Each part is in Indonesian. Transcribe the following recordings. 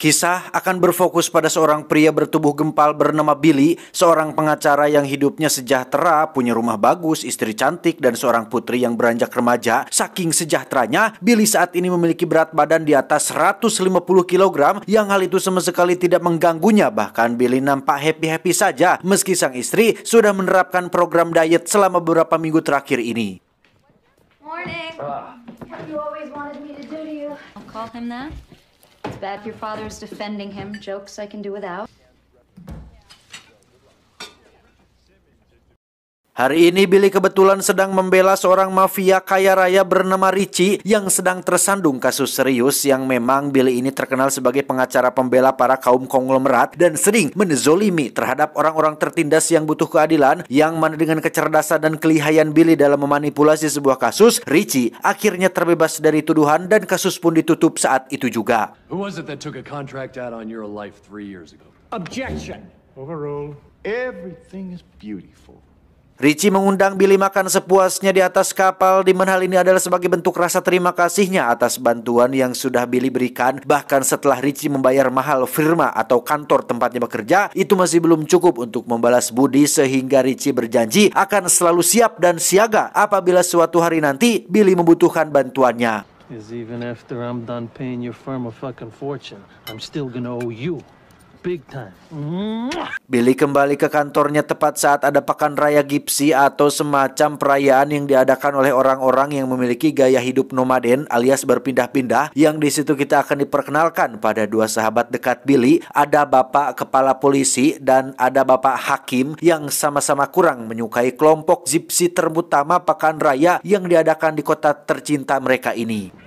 Kisah akan berfokus pada seorang pria bertubuh gempal bernama Billy, seorang pengacara yang hidupnya sejahtera, punya rumah bagus, istri cantik, dan seorang putri yang beranjak remaja. Saking sejahteranya, Billy saat ini memiliki berat badan di atas 150 kg, yang hal itu sama sekali tidak mengganggunya. Bahkan Billy nampak happy-happy saja, meski sang istri sudah menerapkan program diet selama beberapa minggu terakhir ini. Morning. What you always wanted me to do to you. I'll call him that. It's bad if your father's defending him. Jokes I can do without. Hari ini Billy kebetulan sedang membela seorang mafia kaya raya bernama Richie yang sedang tersandung kasus serius, yang memang Billy ini terkenal sebagai pengacara pembela para kaum konglomerat dan sering menzolimi terhadap orang-orang tertindas yang butuh keadilan, yang mana dengan kecerdasan dan kelihayan Billy dalam memanipulasi sebuah kasus, Richie akhirnya terbebas dari tuduhan dan kasus pun ditutup saat itu juga. Who was it that took a contract out on your life 3 years ago? Objection. Overruled. Everything is beautiful. Richie mengundang Billy makan sepuasnya di atas kapal, di mana hal ini adalah sebagai bentuk rasa terima kasihnya atas bantuan yang sudah Billy berikan. Bahkan setelah Richie membayar mahal firma atau kantor tempatnya bekerja, itu masih belum cukup untuk membalas budi, sehingga Richie berjanji akan selalu siap dan siaga apabila suatu hari nanti Billy membutuhkan bantuannya. Even after I'm done paying your firm a fucking fortune, I'm still gonna owe you. Big time. Billy kembali ke kantornya tepat saat ada pekan raya Gypsy atau semacam perayaan yang diadakan oleh orang-orang yang memiliki gaya hidup nomaden alias berpindah-pindah, yang di situ kita akan diperkenalkan pada dua sahabat dekat Billy. Ada bapak kepala polisi dan ada bapak hakim yang sama-sama kurang menyukai kelompok Gypsy, terutama pekan raya yang diadakan di kota tercinta mereka ini.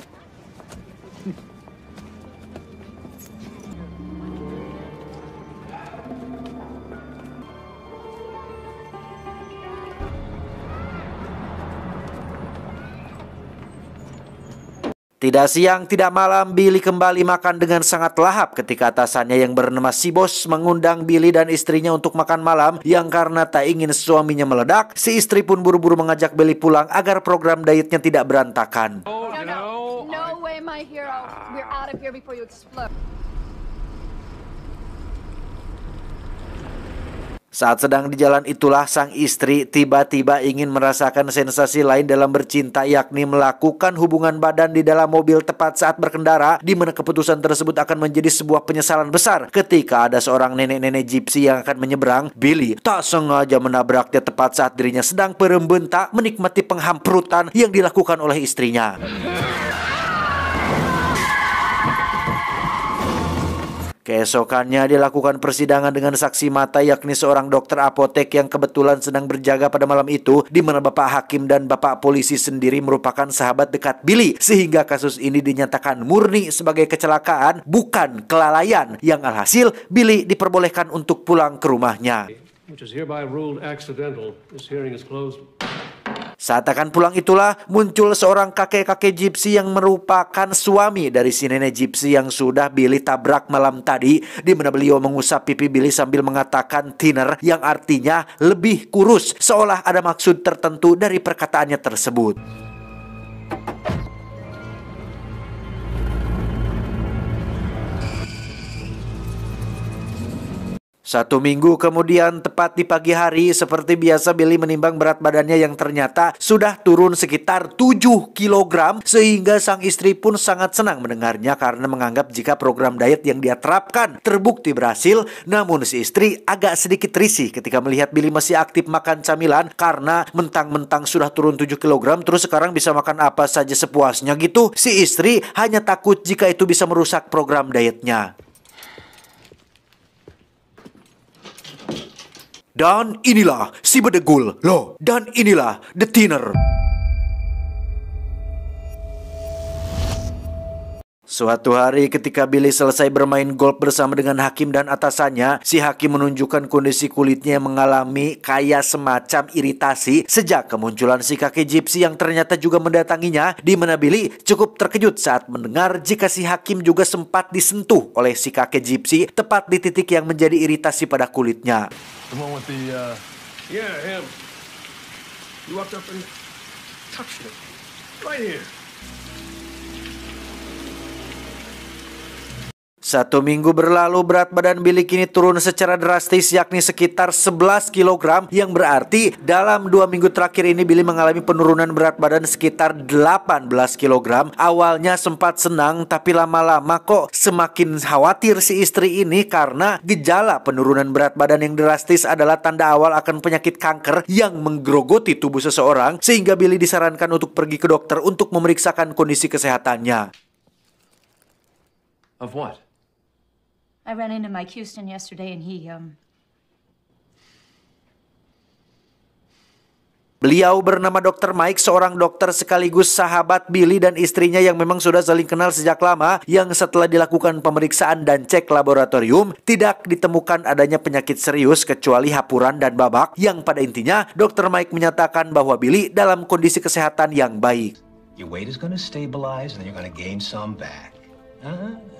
Tidak siang, tidak malam, Billy kembali makan dengan sangat lahap ketika atasannya yang bernama si Bos mengundang Billy dan istrinya untuk makan malam, yang karena tak ingin suaminya meledak, si istri pun buru-buru mengajak Billy pulang agar program dietnya tidak berantakan. No way, my hero. We're out of here before you explode. Saat sedang di jalan itulah sang istri tiba-tiba ingin merasakan sensasi lain dalam bercinta, yakni melakukan hubungan badan di dalam mobil tepat saat berkendara, di mana keputusan tersebut akan menjadi sebuah penyesalan besar ketika ada seorang nenek-nenek Gypsy yang akan menyeberang. Billy tak sengaja menabraknya tepat saat dirinya sedang berembentak menikmati penghamprutan yang dilakukan oleh istrinya. Keesokannya dilakukan persidangan dengan saksi mata, yakni seorang dokter apotek yang kebetulan sedang berjaga pada malam itu, di mana bapak hakim dan bapak polisi sendiri merupakan sahabat dekat Billy, sehingga kasus ini dinyatakan murni sebagai kecelakaan, bukan kelalaian, yang alhasil Billy diperbolehkan untuk pulang ke rumahnya. Saat akan pulang itulah muncul seorang kakek-kakek Gypsy yang merupakan suami dari si nenek Gypsy yang sudah Billy tabrak malam tadi, di mana beliau mengusap pipi Billy sambil mengatakan thinner, yang artinya lebih kurus, seolah ada maksud tertentu dari perkataannya tersebut. 1 minggu kemudian, tepat di pagi hari, seperti biasa Billy menimbang berat badannya yang ternyata sudah turun sekitar 7 kg, sehingga sang istri pun sangat senang mendengarnya karena menganggap jika program diet yang dia terapkan terbukti berhasil. Namun si istri agak sedikit risih ketika melihat Billy masih aktif makan camilan, karena mentang-mentang sudah turun 7 kg terus sekarang bisa makan apa saja sepuasnya gitu. Si istri hanya takut jika itu bisa merusak program dietnya. Dan inilah si bedegul loh, dan inilah the thinner. Suatu hari ketika Billy selesai bermain golf bersama dengan hakim dan atasannya, si hakim menunjukkan kondisi kulitnya yang mengalami kayak semacam iritasi sejak kemunculan si kakek Gypsy yang ternyata juga mendatanginya, di mana Billy cukup terkejut saat mendengar jika si hakim juga sempat disentuh oleh si kakek Gypsy tepat di titik yang menjadi iritasi pada kulitnya. Yeah, him. You walked up and touched me. Right here. 1 minggu berlalu, berat badan Billy kini turun secara drastis, yakni sekitar 11 kg, yang berarti dalam 2 minggu terakhir ini Billy mengalami penurunan berat badan sekitar 18 kg. Awalnya sempat senang, tapi lama-lama kok semakin khawatir si istri ini karena gejala penurunan berat badan yang drastis adalah tanda awal akan penyakit kanker yang menggerogoti tubuh seseorang, sehingga Billy disarankan untuk pergi ke dokter untuk memeriksakan kondisi kesehatannya. Of what? I ran into Mike Houston yesterday and Beliau bernama Dr. Mike, seorang dokter sekaligus sahabat Billy dan istrinya yang memang sudah saling kenal sejak lama, yang setelah dilakukan pemeriksaan dan cek laboratorium tidak ditemukan adanya penyakit serius kecuali hapuran dan babak, yang pada intinya Dr. Mike menyatakan bahwa Billy dalam kondisi kesehatan yang baik. Your weight is going to stabilize and then you're going to gain some back.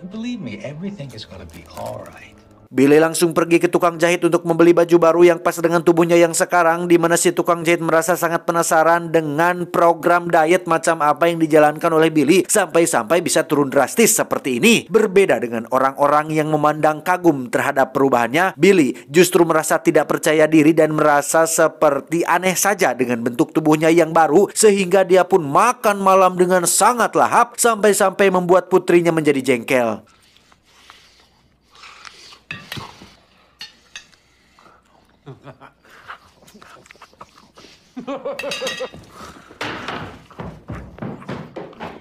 Believe me, everything is going to be all right. Billy langsung pergi ke tukang jahit untuk membeli baju baru yang pas dengan tubuhnya yang sekarang, di mana si tukang jahit merasa sangat penasaran dengan program diet macam apa yang dijalankan oleh Billy sampai-sampai bisa turun drastis seperti ini. Berbeda dengan orang-orang yang memandang kagum terhadap perubahannya, Billy justru merasa tidak percaya diri dan merasa seperti aneh saja dengan bentuk tubuhnya yang baru, sehingga dia pun makan malam dengan sangat lahap sampai-sampai membuat putrinya menjadi jengkel.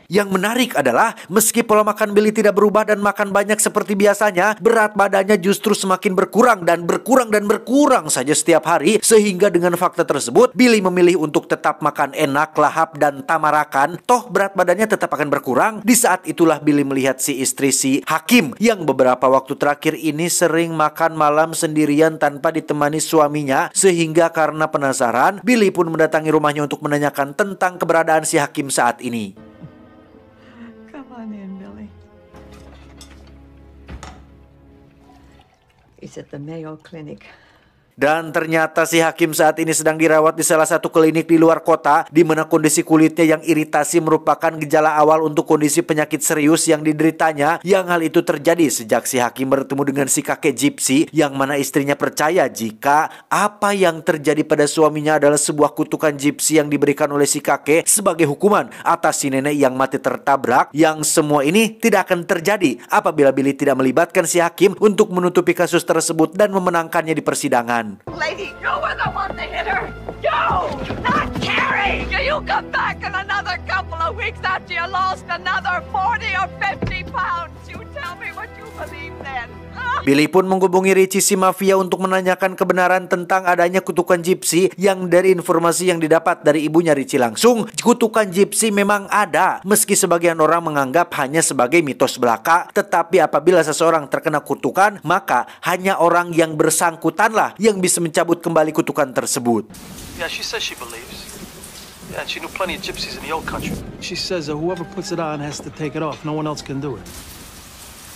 Yang menarik adalah meski pola makan Billy tidak berubah dan makan banyak seperti biasanya, berat badannya justru semakin berkurang dan berkurang saja setiap hari, sehingga dengan fakta tersebut Billy memilih untuk tetap makan enak, lahap dan tamarakan. Toh berat badannya tetap akan berkurang. Di saat itulah Billy melihat si istri si Hakim yang beberapa waktu terakhir ini sering makan malam sendirian tanpa ditemani suaminya, sehingga karena penasaran Billy pun mendatangi rumahnya untuk menanyakan tentang keberadaan si Hakim saat ini. He's at the Mayo Clinic. Dan ternyata si Hakim saat ini sedang dirawat di salah satu klinik di luar kota, di mana kondisi kulitnya yang iritasi merupakan gejala awal untuk kondisi penyakit serius yang dideritanya. Yang hal itu terjadi sejak si Hakim bertemu dengan si kakek Gypsy, yang mana istrinya percaya jika apa yang terjadi pada suaminya adalah sebuah kutukan Gypsy yang diberikan oleh si kakek sebagai hukuman atas si nenek yang mati tertabrak. Yang semua ini tidak akan terjadi apabila Billy tidak melibatkan si Hakim untuk menutupi kasus tersebut dan memenangkannya di persidangan. Lady, you were the one that hit her! You! Not Carrie! You come back in another couple of weeks after you lost another 40 or 50 pounds! You tell me what you believe then! Billy pun menghubungi Richie si mafia untuk menanyakan kebenaran tentang adanya kutukan Gypsy, yang dari informasi yang didapat dari ibunya Richie langsung, kutukan Gypsy memang ada, meski sebagian orang menganggap hanya sebagai mitos belaka. Tetapi apabila seseorang terkena kutukan, maka hanya orang yang bersangkutanlah yang bisa mencabut kembali kutukan tersebut. Yeah, she says she believes. Yeah, and she knew plenty of gypsies in the old country. She says that whoever puts it on has to take it off. No one else can do it.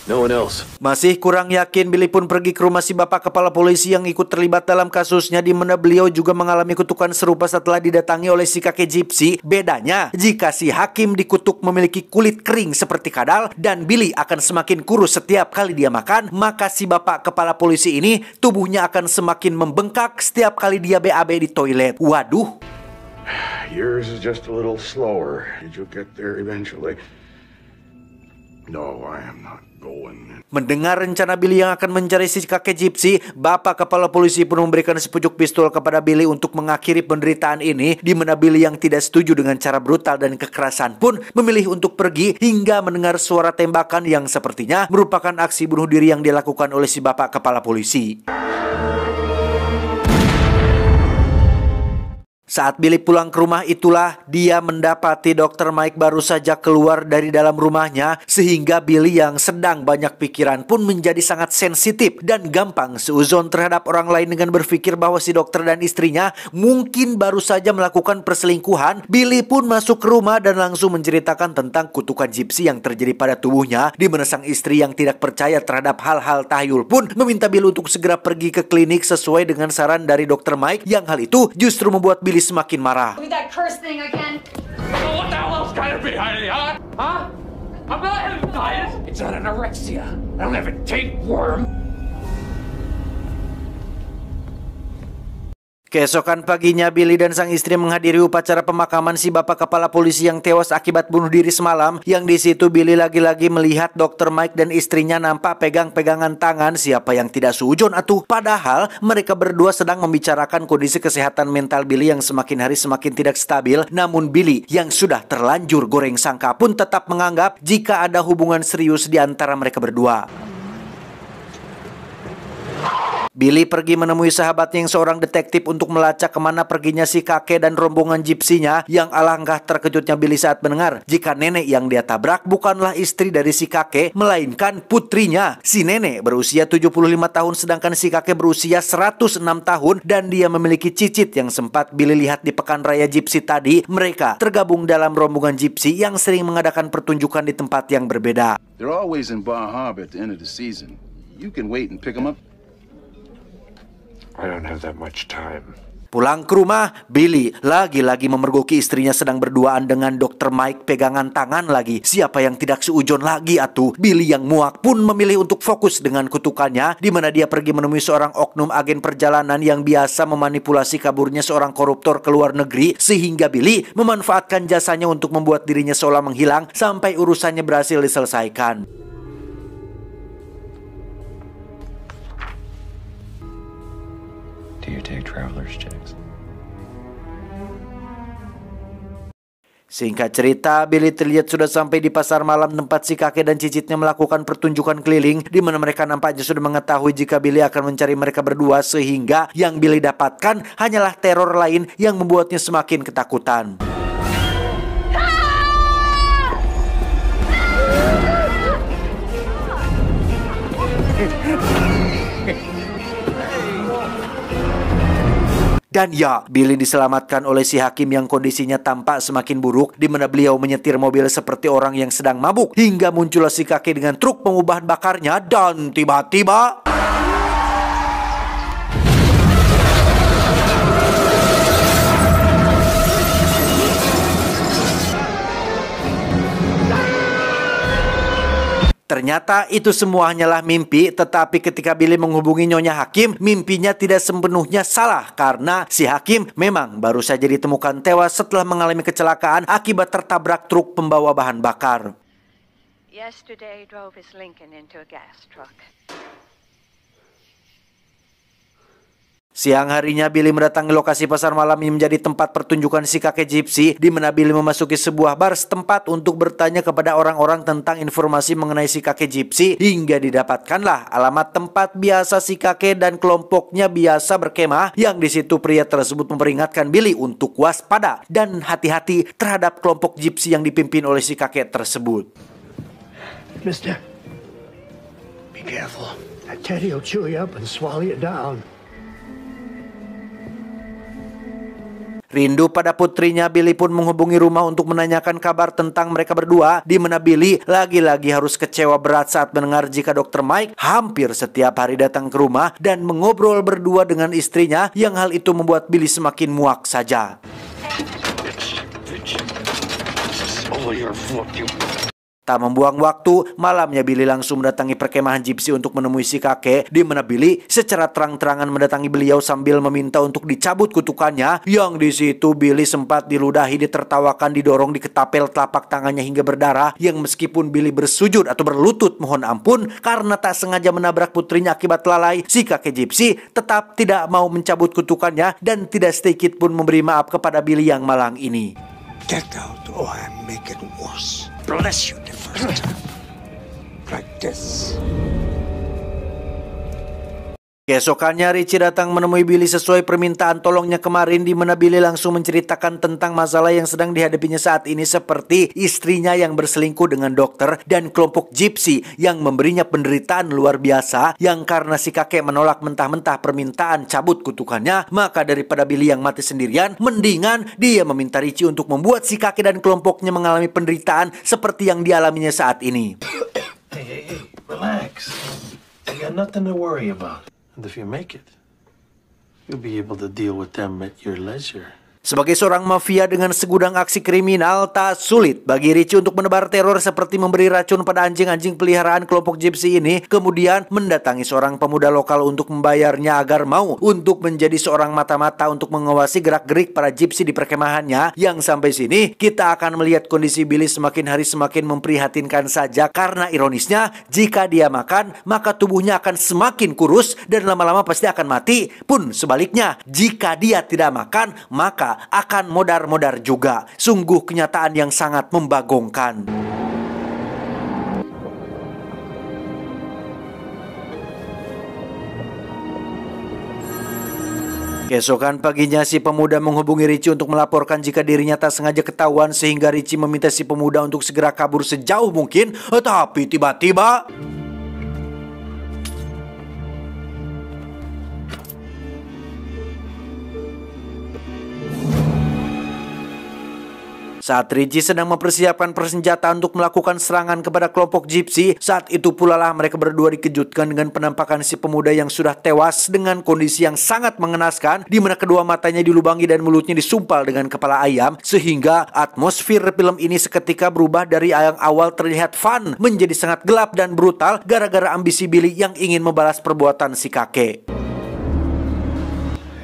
No one else. Masih kurang yakin, Billy pun pergi ke rumah si bapak kepala polisi yang ikut terlibat dalam kasusnya, di mana beliau juga mengalami kutukan serupa setelah didatangi oleh si kakek Gypsy. Bedanya, jika si Hakim dikutuk memiliki kulit kering seperti kadal dan Billy akan semakin kurus setiap kali dia makan, maka si bapak kepala polisi ini tubuhnya akan semakin membengkak setiap kali dia BAB di toilet. Waduh. Yours is just a little slower. You'll get there eventually. No, I am not going. Mendengar rencana Billy yang akan mencari si kakek Gypsy, bapak kepala polisi pun memberikan sepucuk pistol kepada Billy untuk mengakhiri penderitaan ini, di mana Billy yang tidak setuju dengan cara brutal dan kekerasan pun memilih untuk pergi hingga mendengar suara tembakan yang sepertinya merupakan aksi bunuh diri yang dilakukan oleh si bapak kepala polisi. Saat Billy pulang ke rumah itulah dia mendapati Dr. Mike baru saja keluar dari dalam rumahnya, sehingga Billy yang sedang banyak pikiran pun menjadi sangat sensitif dan gampang seuzon terhadap orang lain dengan berpikir bahwa si dokter dan istrinya mungkin baru saja melakukan perselingkuhan. Billy pun masuk ke rumah dan langsung menceritakan tentang kutukan Gypsy yang terjadi pada tubuhnya, di mana sang istri yang tidak percaya terhadap hal-hal tahyul pun meminta Billy untuk segera pergi ke klinik sesuai dengan saran dari Dr. Mike, yang hal itu justru membuat Billy semakin marah. Look at that curse thing again. What the hell else can it be, honey, huh? I'm not having diet. It's not anorexia. I don't have a tapeworm. Keesokan paginya, Billy dan sang istri menghadiri upacara pemakaman si bapak kepala polisi yang tewas akibat bunuh diri semalam. Yang di situ Billy lagi-lagi melihat Dr. Mike dan istrinya nampak pegang-pegangan tangan. Siapa yang tidak suujon atuh? Padahal mereka berdua sedang membicarakan kondisi kesehatan mental Billy yang semakin hari semakin tidak stabil. Namun Billy yang sudah terlanjur goreng sangka pun tetap menganggap jika ada hubungan serius di antara mereka berdua. Billy pergi menemui sahabatnya yang seorang detektif untuk melacak kemana perginya si kakek dan rombongan gypsinya. Yang alangkah terkejutnya Billy saat mendengar jika nenek yang dia tabrak bukanlah istri dari si kakek, melainkan putrinya. Si nenek berusia 75 tahun sedangkan si kakek berusia 106 tahun dan dia memiliki cicit yang sempat Billy lihat di pekan raya gypsy tadi. Mereka tergabung dalam rombongan gypsy yang sering mengadakan pertunjukan di tempat yang berbeda. They're always in Bar Harbor at the end of the season. You can wait and pick them up. I don't have that much time. Pulang ke rumah, Billy lagi-lagi memergoki istrinya sedang berduaan dengan Dr. Mike pegangan tangan lagi. Siapa yang tidak seujon lagi atuh? Billy yang muak pun memilih untuk fokus dengan kutukannya, di mana dia pergi menemui seorang oknum agen perjalanan yang biasa memanipulasi kaburnya seorang koruptor ke luar negeri, sehingga Billy memanfaatkan jasanya untuk membuat dirinya seolah menghilang sampai urusannya berhasil diselesaikan. Do you take traveler's checks? Singkat cerita, Billy terlihat sudah sampai di pasar malam tempat si kakek dan cicitnya melakukan pertunjukan keliling, di mana mereka nampaknya sudah mengetahui jika Billy akan mencari mereka berdua, sehingga yang Billy dapatkan hanyalah teror lain yang membuatnya semakin ketakutan. Dan ya, Billy diselamatkan oleh si hakim yang kondisinya tampak semakin buruk, di mana beliau menyetir mobil seperti orang yang sedang mabuk, hingga muncullah si kakek dengan truk pengubah bakarnya dan tiba-tiba ternyata itu semua hanyalah mimpi. Tetapi ketika Billy menghubungi Nyonya Hakim, mimpinya tidak sepenuhnya salah, karena si Hakim memang baru saja ditemukan tewas setelah mengalami kecelakaan akibat tertabrak truk pembawa bahan bakar. Yesterday drove his Lincoln into a gas truck. Siang harinya Billy mendatangi lokasi pasar malam yang menjadi tempat pertunjukan si kakek gypsy, di mana Billy memasuki sebuah bar setempat untuk bertanya kepada orang-orang tentang informasi mengenai si kakek gypsy, hingga didapatkanlah alamat tempat biasa si kakek dan kelompoknya biasa berkemah, yang di situ pria tersebut memperingatkan Billy untuk waspada dan hati-hati terhadap kelompok gypsy yang dipimpin oleh si kakek tersebut. Mister, be careful. That Teddy will chew you up and swallow you down. Rindu pada putrinya, Billy pun menghubungi rumah untuk menanyakan kabar tentang mereka berdua, di mana Billy lagi-lagi harus kecewa berat saat mendengar jika Dr. Mike hampir setiap hari datang ke rumah dan mengobrol berdua dengan istrinya, yang hal itu membuat Billy semakin muak saja. Tak membuang waktu, malamnya Billy langsung mendatangi perkemahan gypsy untuk menemui si kakek, di mana Billy secara terang-terangan mendatangi beliau sambil meminta untuk dicabut kutukannya, yang di situ Billy sempat diludahi, ditertawakan, didorong, diketapel telapak tangannya hingga berdarah, yang meskipun Billy bersujud atau berlutut mohon ampun karena tak sengaja menabrak putrinya akibat lalai, si kakek gypsy tetap tidak mau mencabut kutukannya dan tidak sedikit pun memberi maaf kepada Billy yang malang ini. Get out or I make it worse. Bless you the first time. Like this. Keesokannya Richie datang menemui Billy sesuai permintaan tolongnya kemarin, di mana Billy langsung menceritakan tentang masalah yang sedang dihadapinya saat ini, seperti istrinya yang berselingkuh dengan dokter dan kelompok gypsy yang memberinya penderitaan luar biasa, yang karena si kakek menolak mentah-mentah permintaan cabut kutukannya, maka daripada Billy yang mati sendirian, mendingan dia meminta Richie untuk membuat si kakek dan kelompoknya mengalami penderitaan seperti yang dialaminya saat ini. Hey, relax. You got nothing to worry about. And if you make it, you'll be able to deal with them at your leisure. Sebagai seorang mafia dengan segudang aksi kriminal, tak sulit bagi Richie untuk menebar teror seperti memberi racun pada anjing-anjing peliharaan kelompok Gypsy ini, kemudian mendatangi seorang pemuda lokal untuk membayarnya agar mau untuk menjadi seorang mata-mata untuk mengawasi gerak-gerik para Gypsy di perkemahannya. Yang sampai sini kita akan melihat kondisi Billy semakin hari semakin memprihatinkan saja, karena ironisnya jika dia makan maka tubuhnya akan semakin kurus dan lama-lama pasti akan mati. Pun sebaliknya, jika dia tidak makan maka akan modar-modar juga. Sungguh kenyataan yang sangat membagongkan. Keesokan paginya si pemuda menghubungi Richie untuk melaporkan jika dirinya tak sengaja ketahuan, sehingga Richie meminta si pemuda untuk segera kabur sejauh mungkin. Tapi tiba-tiba saat Richie sedang mempersiapkan persenjataan untuk melakukan serangan kepada kelompok Gypsy, saat itu pula lah mereka berdua dikejutkan dengan penampakan si pemuda yang sudah tewas dengan kondisi yang sangat mengenaskan, di mana kedua matanya dilubangi dan mulutnya disumpal dengan kepala ayam, sehingga atmosfer film ini seketika berubah dari yang awal terlihat fun menjadi sangat gelap dan brutal gara-gara ambisi Billy yang ingin membalas perbuatan si kakek.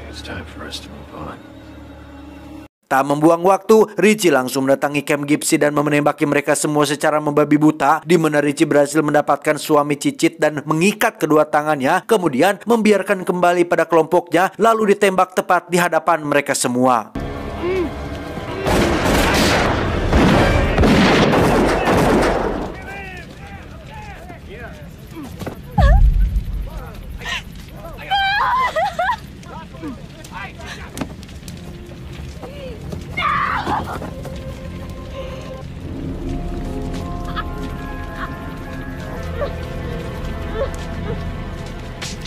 It's time for us to move on. Tak membuang waktu, Richie langsung mendatangi camp Gypsy dan menembaki mereka semua secara membabi buta, di mana Richie berhasil mendapatkan suami cicit dan mengikat kedua tangannya, kemudian membiarkan kembali pada kelompoknya, lalu ditembak tepat di hadapan mereka semua.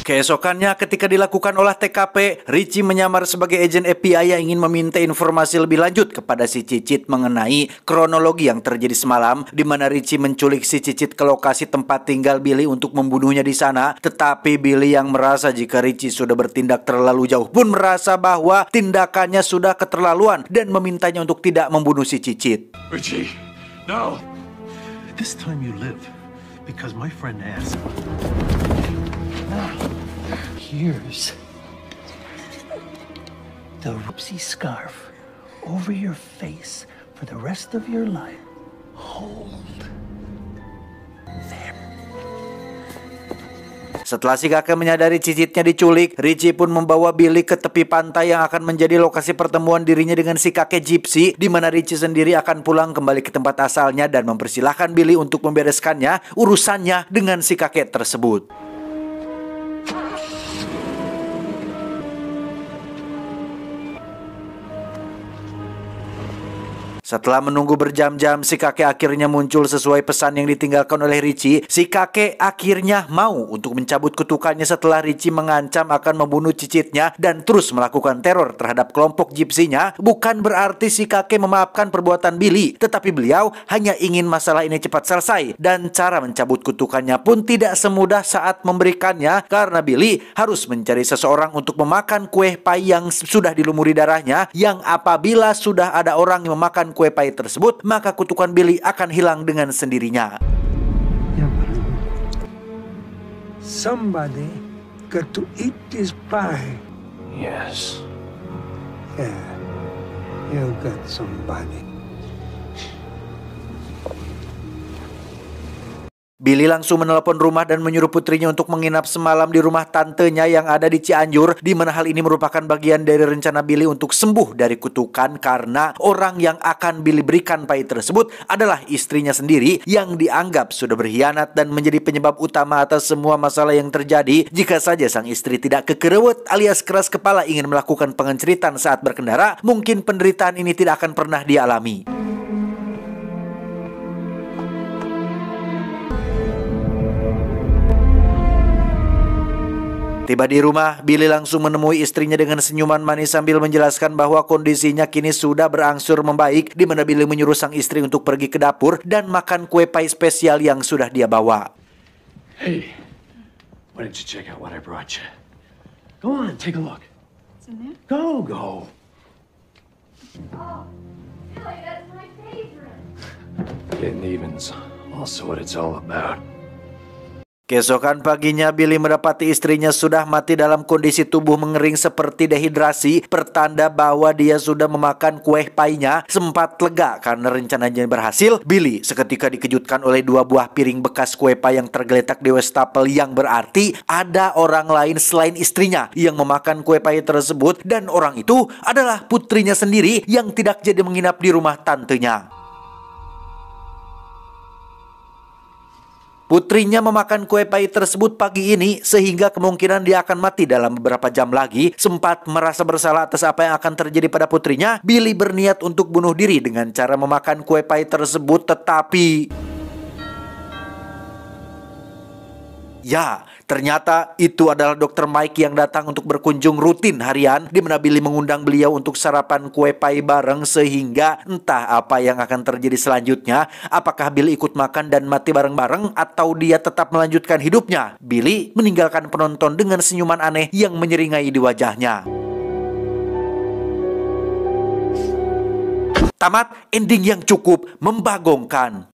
Keesokannya ketika dilakukan olah TKP, Richie menyamar sebagai agen FBI yang ingin meminta informasi lebih lanjut kepada si Cicit mengenai kronologi yang terjadi semalam, di mana Richie menculik si Cicit ke lokasi tempat tinggal Billy untuk membunuhnya di sana. Tetapi Billy yang merasa jika Richie sudah bertindak terlalu jauh pun merasa bahwa tindakannya sudah keterlaluan dan memintanya untuk tidak membunuh si Cicit. Richie, no! This time you live, because my friend asked. Here's the Gypsy scarf over your face for the rest of your life. Hold there. Setelah si kakek menyadari cicitnya diculik, Richie pun membawa Billy ke tepi pantai yang akan menjadi lokasi pertemuan dirinya dengan si kakek Gypsy, di mana Richie sendiri akan pulang kembali ke tempat asalnya dan mempersilahkan Billy untuk membereskannya urusannya dengan si kakek tersebut. Setelah menunggu berjam-jam, si kakek akhirnya muncul sesuai pesan yang ditinggalkan oleh Richie. Si kakek akhirnya mau untuk mencabut kutukannya setelah Richie mengancam akan membunuh cicitnya dan terus melakukan teror terhadap kelompok Gypsy-nya. Bukan berarti si kakek memaafkan perbuatan Billy, tetapi beliau hanya ingin masalah ini cepat selesai. Dan cara mencabut kutukannya pun tidak semudah saat memberikannya, karena Billy harus mencari seseorang untuk memakan kue pai yang sudah dilumuri darahnya, yang apabila sudah ada orang yang memakan kue pai tersebut, maka kutukan Billy akan hilang dengan sendirinya. Somebody got to eat this pie. Yes. Yeah, you got somebody. Billy langsung menelepon rumah dan menyuruh putrinya untuk menginap semalam di rumah tantenya yang ada di Cianjur, di mana hal ini merupakan bagian dari rencana Billy untuk sembuh dari kutukan, karena orang yang akan Billy berikan pai tersebut adalah istrinya sendiri yang dianggap sudah berkhianat dan menjadi penyebab utama atas semua masalah yang terjadi. Jika saja sang istri tidak kekerewet alias keras kepala ingin melakukan pengenceritan saat berkendara, mungkin penderitaan ini tidak akan pernah dialami. Tiba di rumah, Billy langsung menemui istrinya dengan senyuman manis sambil menjelaskan bahwa kondisinya kini sudah berangsur membaik, di mana Billy menyuruh sang istri untuk pergi ke dapur dan makan kue pai spesial yang sudah dia bawa. Hey, why don't you check out what I brought you? Go on, take a look. What's in there? Go. Oh, Billy, that's my favorite. Getting even's also what it's all about. Keesokan paginya, Billy mendapati istrinya sudah mati dalam kondisi tubuh mengering seperti dehidrasi, pertanda bahwa dia sudah memakan kue painya. Sempat lega karena rencananya berhasil, Billy seketika dikejutkan oleh 2 buah piring bekas kue pai yang tergeletak di wastafel, yang berarti ada orang lain selain istrinya yang memakan kue pai tersebut, dan orang itu adalah putrinya sendiri yang tidak jadi menginap di rumah tantenya. Putrinya memakan kue pai tersebut pagi ini sehingga kemungkinan dia akan mati dalam beberapa jam lagi. Sempat merasa bersalah atas apa yang akan terjadi pada putrinya, Billy berniat untuk bunuh diri dengan cara memakan kue pai tersebut, tetapi ya, ternyata itu adalah Dr. Mike yang datang untuk berkunjung rutin harian, di mana Billy mengundang beliau untuk sarapan kue pai bareng, sehingga entah apa yang akan terjadi selanjutnya. Apakah Billy ikut makan dan mati bareng-bareng atau dia tetap melanjutkan hidupnya? Billy meninggalkan penonton dengan senyuman aneh yang menyeringai di wajahnya. Tamat ending yang cukup membagongkan.